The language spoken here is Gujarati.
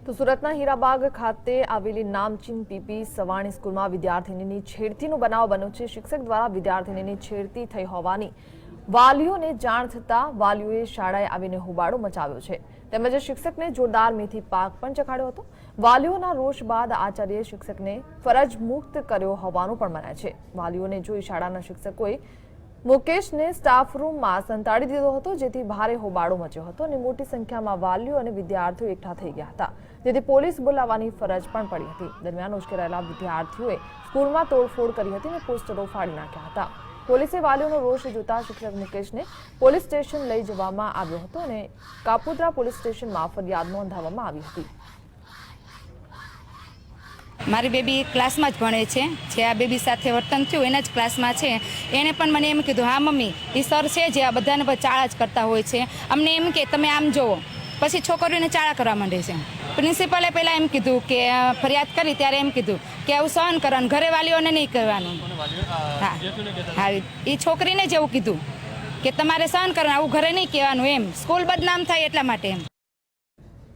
તો સુરતના હીરાબાગ ખાતે આવેલી નામચીન પીપી સવાણી સ્કૂલમાં વિદ્યાર્થીનીની છેડતીનો બનાવ બન્યો છે। શિક્ષક દ્વારા વિદ્યાર્થીનીની છેડતી થઈ હોવાની વાલીઓને જાણ થતાં વાલીઓએ શાળાએ આવીને હોબાળો મચાવ્યો છે તેમજ શિક્ષકને જોરદાર મેથી પાક પણ ચખાડ્યો હતો। વાલીઓના રોષ બાદ આચાર્યએ શિક્ષકને ફરજ મુક્ત કર્યો હોવાનું પણ મનાય છે। વાલીઓને જોઈ શાળાના શિક્ષકોએ મુકેશને સ્ટાફ રૂમમાં સંતાડી દીધો હતો, જેથી ભારે હોબાળો મચ્યો હતો અને મોટી સંખ્યામાં વાલીઓ અને વિદ્યાર્થીઓ એકઠા થઈ ગયા હતા, જેથી પોલીસ બોલાવવાની ફરજ પણ પડી હતી। દરમિયાન ઉશ્કેરાયેલા વિદ્યાર્થીઓએ સ્કૂલમાં તોડફોડ કરી હતી અને પોસ્ટરો ફાડી નાખ્યા હતા। પોલીસે વાલીઓનો રોષ જોતા શિક્ષક મુકેશને પોલીસ સ્ટેશન લઈ જવામાં આવ્યો હતો અને કાપોદ્રા પોલીસ સ્ટેશનમાં ફરિયાદ નોંધાવવામાં આવી હતી। મારી બેબી ક્લાસમાં જ ભણે છે, જે આ બેબી સાથે વર્તન થયું એના જ ક્લાસમાં છે। એણે પણ મને એમ કીધું, હા મમ્મી એ સર છે જે આ બધાને ચાળા જ કરતા હોય છે, અમને એમ કે તમે આમ જુઓ, પછી છોકરીઓને ચાળા કરવા માંડે છે। પ્રિન્સિપલે પહેલાં એમ કીધું કે ફરિયાદ કરી ત્યારે એમ કીધું કે આવું સહન કરવાનું, ઘરે વાલીઓને નહીં કરવાનું। હા એ છોકરીને જ એવું કીધું કે તમારે સહન કરવાનું, આવું ઘરે નહીં કહેવાનું, એમ સ્કૂલ બદનામ થાય એટલા માટે એમ।